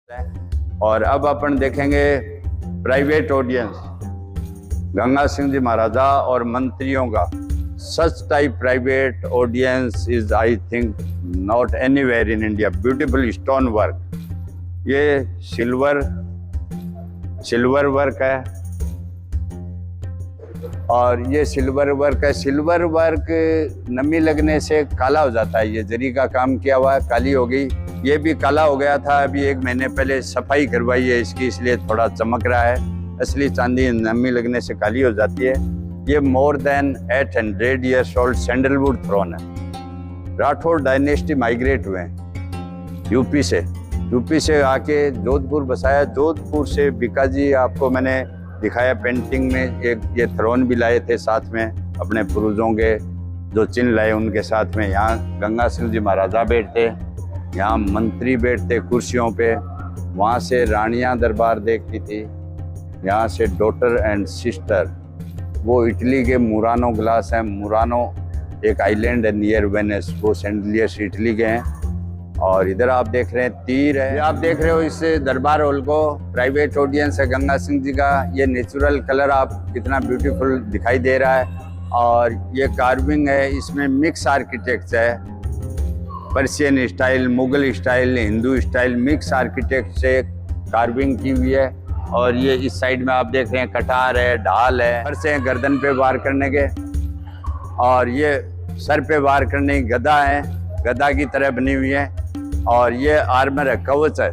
और अब अपन देखेंगे प्राइवेट ऑडियंस गंगा सिंह जी महाराजा और मंत्रियों का। Such type private audience is I think not anywhere in India. Beautiful stone work, ये सिल्वर वर्क है और ये सिल्वर वर्क है। सिल्वर वर्क नमी लगने से काला हो जाता है। ये जरी का काम किया हुआ है, काली हो गई। ये भी काला हो गया था, अभी 1 महीने पहले सफाई करवाई है इसकी, इसलिए थोड़ा चमक रहा है। असली चांदी नमी लगने से काली हो जाती है। ये more than 800 years old sandalwood throne है। राठौर डायनेस्टी माइग्रेट हुए हैं यूपी से आके जोधपुर बसाया। जोधपुर से बीकाजी आपको मैंने दिखाया पेंटिंग में। एक ये थ्रोन भी लाए थे साथ में, अपने पूर्वजों के जो चिन्ह लाए उनके साथ में। यहाँ गंगा सिंह जी महाराजा बैठते, यहाँ मंत्री बैठते कुर्सियों पे। वहाँ से रानियाँ दरबार देखती थी, यहाँ से डॉटर एंड सिस्टर। वो इटली के मुरानो ग्लास है। मुरानो एक आइलैंड है नियर वेनिस, वो सेंटलियस इटली के हैं। और इधर आप देख रहे हैं तीर है। आप देख रहे हो इस दरबार हॉल को, प्राइवेट ऑडियंस है गंगा सिंह जी का। ये नेचुरल कलर आप कितना ब्यूटीफुल दिखाई दे रहा है। और ये कार्विंग है, इसमें मिक्स आर्किटेक्ट है। Persian style, Mughal style, Hindu style, mix architect से कार्विंग की हुई है। और ये इस साइड में आप देख रहे हैं कटार है, ढाल है। फर्श है गर्दन पे वार करने के, और ये सर पे वार करने की गदा है, गदा की तरह बनी हुई है। और ये आर्मर है, कवच है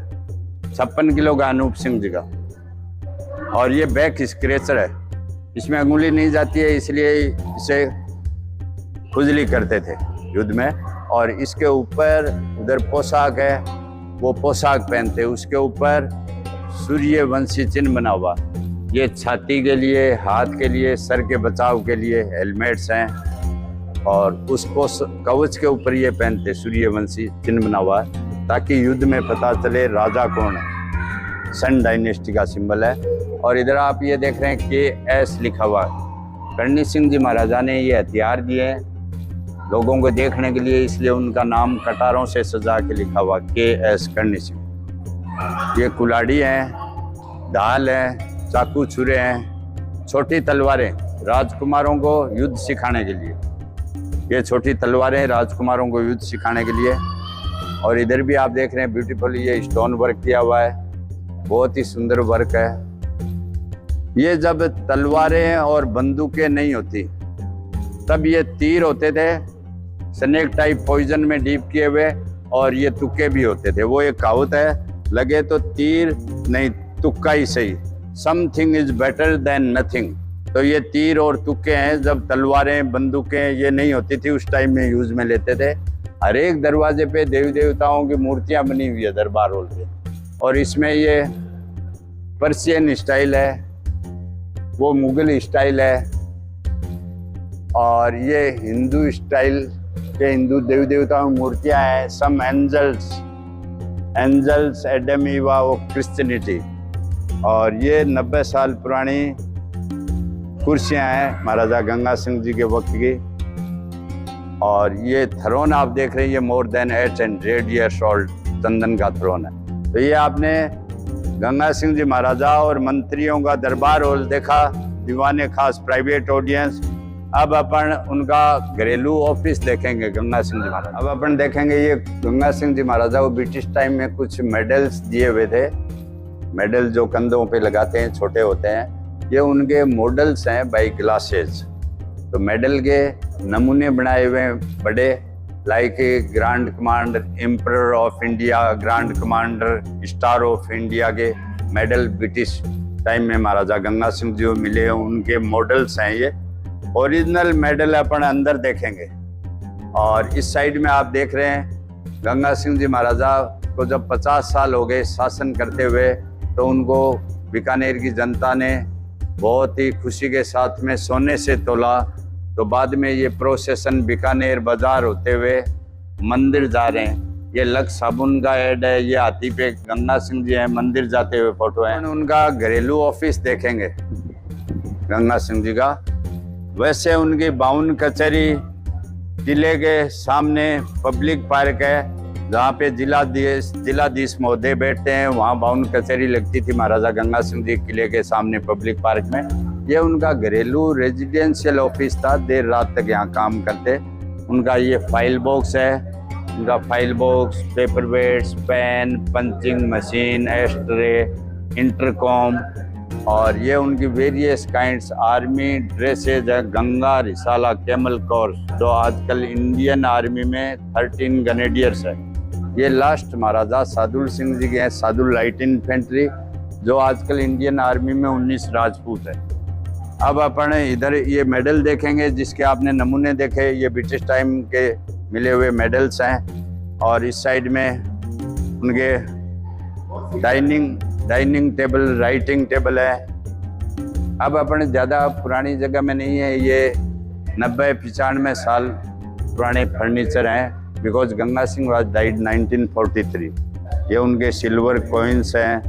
56 किलो का अनूप सिंह जी का। और ये बैक स्क्रेचर है, इसमें अंगुली नहीं जाती है, इसलिए इसे खुजली करते थे युद्ध में। और इसके ऊपर उधर पोशाक है, वो पोशाक पहनते, उसके ऊपर सूर्यवंशी चिन्ह बना हुआ। ये छाती के लिए, हाथ के लिए, सर के बचाव के लिए हेलमेट्स हैं। और उसको कवच के ऊपर ये पहनते, सूर्यवंशी चिन्ह बना हुआ है, ताकि युद्ध में पता चले राजा कौन है। सन डायनेस्टी का सिंबल है। और इधर आप ये देख रहे हैं KS लिखा हुआ है। करणी सिंह जी महाराजा ने ये हथियार दिए हैं लोगों को देखने के लिए, इसलिए उनका नाम कटारों से सजा के लिखा हुआ KS करणी सिंह। ये कुलाड़ी हैं, ढाल है, चाकू छुरे हैं, छोटी तलवारें राजकुमारों को युद्ध सिखाने के लिए। ये छोटी तलवारें राजकुमारों को युद्ध सिखाने के लिए। और इधर भी आप देख रहे हैं ब्यूटीफुल ये स्टोन वर्क किया हुआ है, बहुत ही सुंदर वर्क है। ये जब तलवारें और बंदूकें नहीं होती तब ये तीर होते थे, स्नेक टाइप पॉइजन में डीप किए हुए। और ये तुक्के भी होते थे। वो एक कहावत है, लगे तो तीर नहीं तुक्का ही सही, something is better than nothing. तो ये तीर और तुक्के हैं। जब तलवारें बंदूकें ये नहीं होती थी उस टाइम में यूज में लेते थे। हर एक दरवाजे पे देवी देवताओं की मूर्तियां बनी हुई है दरबार हॉल पे। और इसमें ये पर्शियन स्टाइल है, वो मुगल स्टाइल है, और ये हिंदू स्टाइल के हिंदू देवी देवताओं की मूर्तियां हैं। सम एंजल्स एडम ईवा वो क्रिश्चियनिटी। और ये 90 साल पुरानी कुर्सियां हैं महाराजा गंगा सिंह जी के वक्त की। और ये थ्रोन आप देख रहे हैं, ये मोर देन 800 ईयर्स ओल्ड चंदन का थ्रोन है। तो ये आपने गंगा सिंह जी महाराजा और मंत्रियों का दरबार हॉल देखा, दीवाने खास प्राइवेट ऑडियंस। अब अपन उनका घरेलू ऑफिस देखेंगे गंगा सिंह जी महाराज। अब अपन देखेंगे ये गंगा सिंह जी महाराजा को ब्रिटिश टाइम में कुछ मेडल्स दिए हुए थे। मेडल जो कंधों पे लगाते हैं, छोटे होते हैं, ये उनके मॉडल्स हैं बाई ग्लासेस। तो मेडल के नमूने बनाए हुए हैं बड़े, like grand commander, emperor of India, grand commander, star of India के मेडल ब्रिटिश टाइम में महाराजा गंगा सिंह जी को मिले हैं, उनके मॉडल्स हैं ये। ओरिजिनल मेडल अपन अंदर देखेंगे। और इस साइड में आप देख रहे हैं गंगा सिंह जी महाराजा को जब 50 साल हो गए शासन करते हुए, तो उनको बीकानेर की जनता ने बहुत ही खुशी के साथ में सोने से तोला। तो बाद में ये प्रोसेशन बीकानेर बाजार होते हुए मंदिर जा रहे हैं। ये लक्स साबुन का ऐड है, ये हाथी पे गंगा सिंह जी हैं, मंदिर जाते हुए फोटो है। उनका घरेलू ऑफिस देखेंगे गंगा सिंह जी का। वैसे उनकी बाउन कचहरी किले के सामने पब्लिक पार्क है, जहाँ पे जिलाधीश महोदय बैठते हैं, वहाँ बाउन कचहरी लगती थी महाराजा गंगा सिंह जी किले के सामने पब्लिक पार्क में। ये उनका घरेलू रेजिडेंशियल ऑफिस था, देर रात तक यहाँ काम करते। उनका ये फाइल बॉक्स है, उनका file box, paper weights, pen, punching machine, ashtray, intercom, और ये उनकी वेरियस काइंड्स आर्मी ड्रेसेज है, गंगा, रिसाला, कैमल कोर्स, जो आजकल इंडियन आर्मी में 13 ग्रेनेडियर्स है। ये लास्ट महाराजा सादुल सिंह जी के हैं, सादुल लाइट इन्फेंट्री, जो आजकल इंडियन आर्मी में 19 राजपूत है। अब अपन इधर ये मेडल देखेंगे जिसके आपने नमूने देखे, ये ब्रिटिश टाइम के मिले हुए मेडल्स हैं। और इस साइड में उनके डाइनिंग टेबल, राइटिंग टेबल है। अब अपन ज़्यादा पुरानी जगह में नहीं है, ये 90-95 साल पुराने फर्नीचर हैं, because Ganga Singh was died 1943। ये उनके सिल्वर कॉइन्स हैं,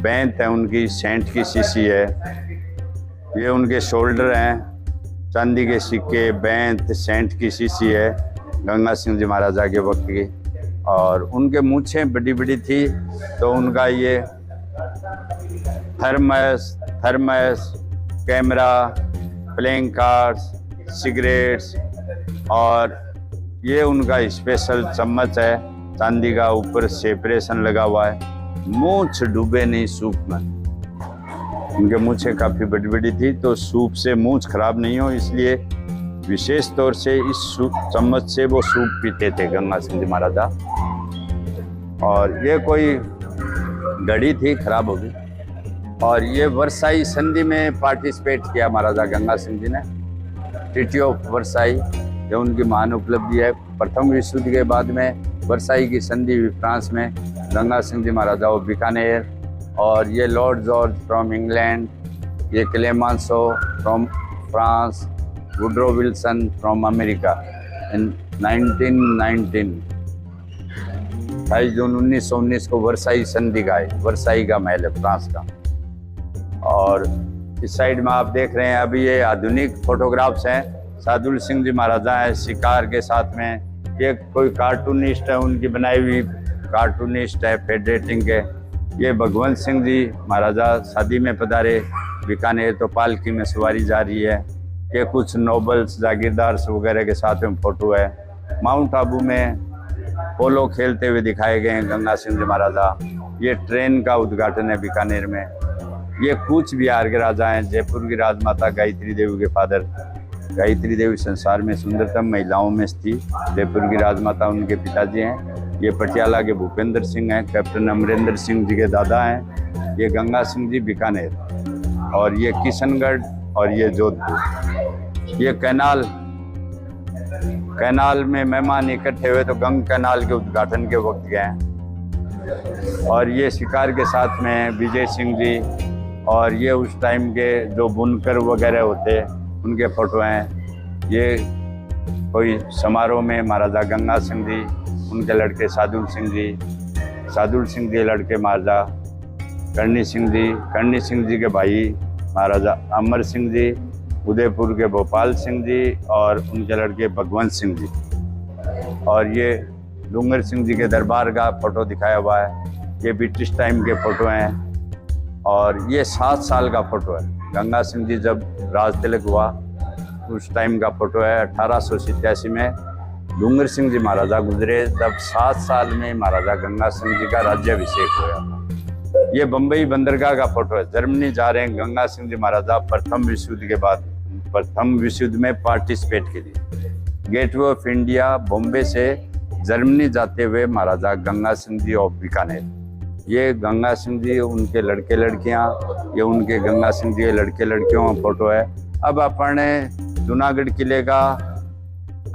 बेंत है उनकी, सेंट की शीशी है। ये उनके शोल्डर हैं, चांदी के सिक्के, बेंत, सेंट की शीशी है गंगा सिंह जी महाराजा के वक्त की। और उनके मूछें बड़ी बड़ी थी, तो उनका ये thermos, camera, playing cards, cigarettes, और ये उनका स्पेशल चम्मच है चांदी का, ऊपर सेपरेशन लगा हुआ है। मूछ डूबे नहीं सूप में, उनके मूछें काफ़ी बड़ी बड़ी थी, तो सूप से मूछ खराब नहीं हो इसलिए विशेष तौर से इस चम्मच से वो सूप पीते थे गंगा सिंह जी महाराजा। और ये कोई घड़ी थी, खराब हो गई। और ये वर्साई संधि में पार्टिसिपेट किया महाराजा गंगा सिंह जी ने, ट्रीटी ऑफ वर्साई, ये उनकी महान उपलब्धि है। प्रथम विश्व युद्ध के बाद में वर्साई की संधि हुई फ्रांस में, गंगा सिंह जी महाराजा वो बीकानेर। और ये लॉर्ड जॉर्ज फ्रॉम इंग्लैंड, ये Clemenceau from France, Woodrow Wilson from America in 1919। 28 June 1919 को वर्साई संधि का है, वर्साई का महल है फ्रांस का। और इस साइड में आप देख रहे हैं अभी ये आधुनिक फोटोग्राफ्स हैं। सादुल सिंह जी महाराजा है शिकार के साथ में, ये कोई कार्टूनिस्ट है, उनकी बनाई हुई कार्टूनिस्ट है फेडरेटिंग के। ये भगवंत सिंह जी महाराजा शादी में पधारे बीकानेर, तो पालकी में सवारी जा रही है। ये कुछ नोबल्स, जागीरदार्स वगैरह के साथ में फोटो है। माउंट आबू में पोलो खेलते हुए दिखाए गए हैं गंगा सिंह जी महाराजा। ये ट्रेन का उद्घाटन है बीकानेर में। ये कूच बिहार के राजा हैं, जयपुर की राजमाता गायत्री देवी के फादर। गायत्री देवी संसार में सुंदरतम महिलाओं में थी, जयपुर की राजमाता उनके पिताजी हैं। ये पटियाला के भूपेंद्र सिंह हैं, कैप्टन अमरेंद्र सिंह जी के दादा हैं। ये गंगा सिंह जी बीकानेर, और ये किशनगढ़, और ये जोधपुर। ये कैनाल में मेहमान इकट्ठे हुए तो गंग कैनाल के उद्घाटन के वक्त गए हैं। और ये शिकार के साथ में विजय सिंह जी, और ये उस टाइम के जो बुनकर वगैरह होते उनके फोटो हैं। ये कोई समारोह में महाराजा गंगा सिंह जी, उनके लड़के सादुल सिंह जी लड़के महाराजा करणी सिंह जी के भाई महाराजा अमर सिंह जी, उदयपुर के भोपाल सिंह जी, और उनके लड़के भगवंत सिंह जी। और ये डूंगर सिंह जी के दरबार का फोटो दिखाया हुआ है। ये ब्रिटिश टाइम के फोटो हैं। और ये 7 साल का फोटो है, गंगा सिंह जी जब राज तिलक हुआ उस टाइम का फोटो है। 1887 में डूंगर सिंह जी महाराजा गुजरे, तब 7 साल में महाराजा गंगा सिंह जी का राज्याभिषेक हुआ। ये बम्बई बंदरगाह का फोटो है, जर्मनी जा रहे हैं गंगा सिंह जी महाराजा प्रथम विश्व युद्ध के बाद, प्रथम विश्व युद्ध में पार्टिसिपेट के लिए। गेटवे ऑफ इंडिया बॉम्बे से जर्मनी जाते हुए महाराजा गंगा सिंह जी ऑफ बीकानेर। ये गंगा सिंह जी, उनके लड़के लड़कियां, ये उनके गंगा सिंह जी के लड़के लड़कियों का फोटो है। अब अपन जूनागढ़ किले का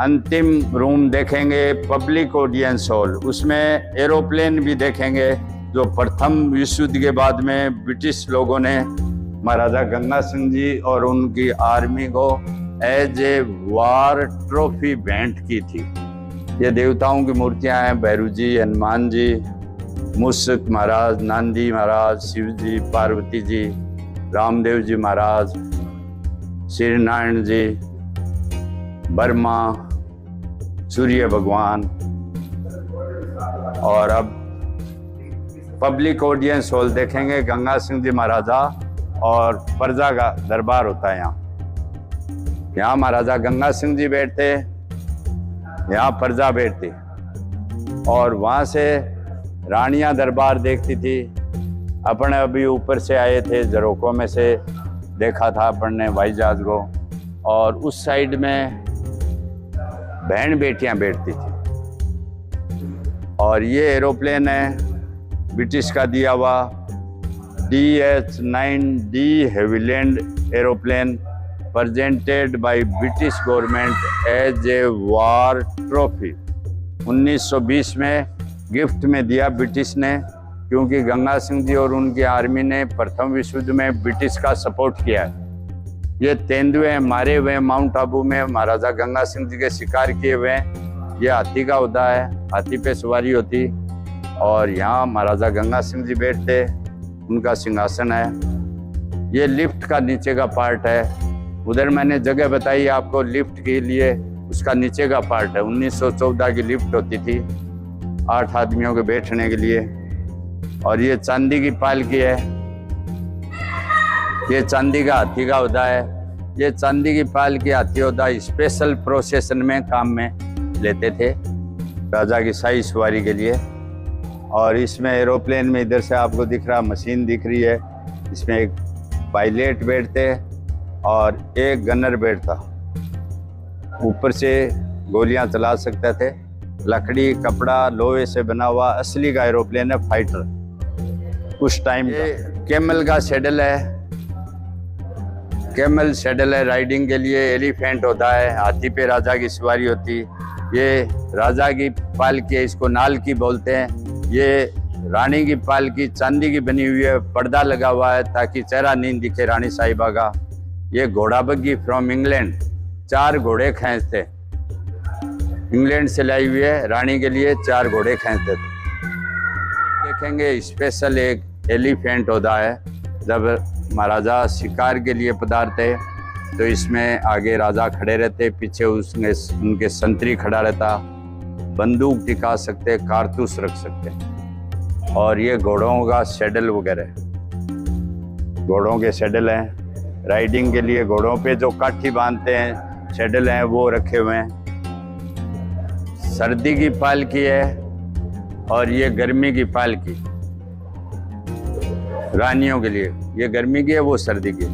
अंतिम रूम देखेंगे, पब्लिक ऑडियंस हॉल। उसमें एरोप्लेन भी देखेंगे जो प्रथम विश्व युद्ध के बाद में ब्रिटिश लोगों ने महाराजा गंगा सिंह जी और उनकी आर्मी को एज ए वार ट्रॉफी भेंट की थी। ये देवताओं की मूर्तियां हैं, भैरू जी, हनुमान जी, मूषक महाराज, नांदी महाराज, शिव जी, पार्वती जी, रामदेव जी महाराज, श्री नारायण जी, ब्रह्मा, सूर्य भगवान। और अब पब्लिक ऑडियंस हॉल देखेंगे। गंगा सिंह जी महाराजा और प्रजा का दरबार होता है यहाँ महाराजा गंगा सिंह जी बैठते, यहाँ प्रजा बैठती और वहाँ से रानियां दरबार देखती थी। अपन अभी ऊपर से आए थे, झरोकों में से देखा था अपन ने हवाई जहाज को, और उस साइड में बहन बेटियां बैठती थी। और ये एरोप्लेन है ब्रिटिश का दिया हुआ DH-9D Havilland aeroplane, presented by British government as a war trophy. 1920 में गिफ्ट में दिया ब्रिटिश ने, क्योंकि गंगा सिंह जी और उनकी आर्मी ने प्रथम विश्व युद्ध में ब्रिटिश का सपोर्ट किया है। ये तेंदुए मारे हुए माउंट आबू में महाराजा गंगा सिंह जी के शिकार किए हुए हैं। ये हाथी का होता है, हाथी पे सवारी होती, और यहाँ महाराजा गंगा सिंह जी बैठते, उनका सिंहासन है। ये लिफ्ट का नीचे का पार्ट है। उधर मैंने जगह बताई आपको लिफ्ट के लिए, उसका नीचे का पार्ट है। 1914 की लिफ्ट होती थी 8 आदमियों के बैठने के लिए। और ये चांदी की पालकी है, ये चांदी का हाथी का होता है। ये चांदी की पालकी हाथी होता है, स्पेशल प्रोसेशन में काम में लेते थे राजा की शाही सवारी के लिए। और इसमें एरोप्लेन में इधर से आपको दिख रहा मशीन दिख रही है, इसमें एक पायलट बैठते और एक गनर बैठता, ऊपर से गोलियां चला सकते थे। लकड़ी कपड़ा लोहे से बना हुआ असली का एरोप्लेन है, फाइटर उस टाइम। ये कैमल का सैडल है, कैमल सैडल है राइडिंग के लिए। एलिफेंट होता है, हाथी पे राजा की सवारी होती। ये राजा की पालकी है, इसको नाल की बोलते हैं। ये रानी की पालकी चांदी की बनी हुई है, पर्दा लगा हुआ है ताकि चेहरा नहीं दिखे रानी साहिबा का। ये घोड़ा बग्गी फ्रॉम इंग्लैंड, 4 घोड़े खींचते, इंग्लैंड से लाई हुई है, रानी के लिए 4 घोड़े खींचते थे। देखेंगे स्पेशल एक एलिफेंट होता है, जब महाराजा शिकार के लिए पधारते तो इसमें आगे राजा खड़े रहते, पीछे उसमें उनके संतरी खड़ा रहता, बंदूक टिका सकते, कारतूस रख सकते। और ये घोड़ों का सैडल वगैरह, घोड़ों के सैडल हैं राइडिंग के लिए। घोड़ों पे जो काठी बांधते हैं सैडल हैं वो रखे हुए हैं। सर्दी की पालकी है और ये गर्मी की पालकी रानियों के लिए। ये गर्मी की है, वो सर्दी की।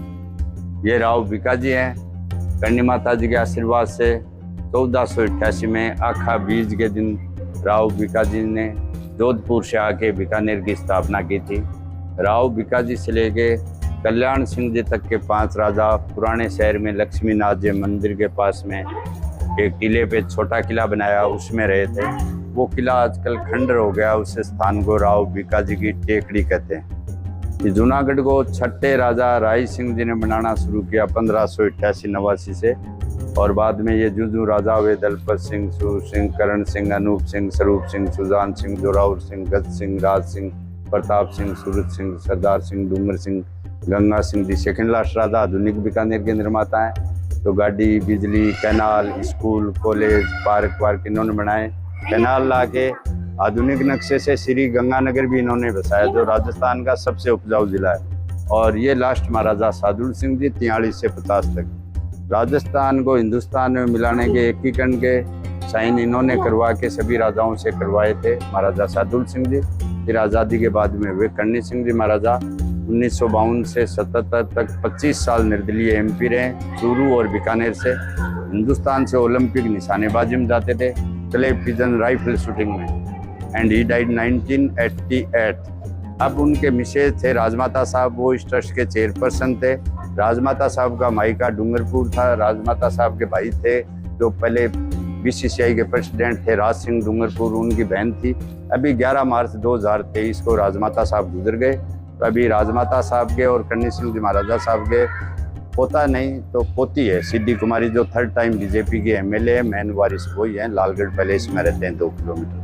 ये राव भिकाजी हैं, करणी माता जी के आशीर्वाद से 1488 में आखा बीज के दिन राव भिकाजी ने जोधपुर से आके बीकानेर की स्थापना की थी। राव भिकाजी से लेके कल्याण सिंह जी तक के 5 राजा पुराने शहर में लक्ष्मीनाथ जी मंदिर के पास में एक किले पे छोटा किला बनाया, उसमें रहे थे। वो किला आजकल खंडर हो गया, उस स्थान को राव भिकाजी की टेकड़ी कहते हैं। ये जूनागढ़ को छठे राजा राय सिंह जी ने बनाना शुरू किया 1588-89 से, और बाद में ये जूझू राजा हुए दलपत सिंह, सूर सिंह, करण सिंह, अनूप सिंह, स्वरूप सिंह, सुजान सिंह, जोरावर सिंह, गज सिंह, राज सिंह, प्रताप सिंह, सूरज सिंह, सरदार सिंह, डूंगर सिंह, गंगा सिंह जी। सेकंड लास्ट राजा आधुनिक बीकानेर के निर्माता हैं। तो गाड़ी, बिजली, कैनाल, स्कूल, कॉलेज, पार्क इन्होंने बनाए। कैनाल ला के आधुनिक नक्शे से श्री गंगानगर भी इन्होंने बसाया, जो राजस्थान का सबसे उपजाऊ जिला है। और ये लास्ट महाराजा सादुल सिंह जी 43 से 50 तक राजस्थान को हिंदुस्तान में मिलाने के एकीकरण के साइन इन्होंने करवा के सभी राजाओं से करवाए थे महाराजा सादुल सिंह जी। फिर आज़ादी के बाद में वे करणी सिंह जी महाराजा 1952 से 77 तक 25 साल निर्दलीय MP रहे। चूरू और बीकानेर से हिंदुस्तान से ओलंपिक निशानेबाजी में जाते थे, क्ले पिजन राइफल शूटिंग में, एंड ही डाइड 1988। अब उनके मिसेज थे राजमाता साहब, वो इस ट्रस्ट के चेयरपर्सन थे। राजमाता साहब का मायका डूंगरपुर था। राजमाता साहब के भाई थे जो पहले BCCI के प्रेसिडेंट थे, राज सिंह डूंगरपुर, उनकी बहन थी। अभी 11 मार्च 2023 को राजमाता साहब गुजर गए। तो अभी राजमाता साहब के और करणी सिंह जी महाराजा साहब के पोता नहीं तो पोती है सिद्धि कुमारी, जो 3rd टाइम BJP के MLA है। मेन वारिस वही है, लालगढ़ पैलेस में रहते हैं 2 किलोमीटर।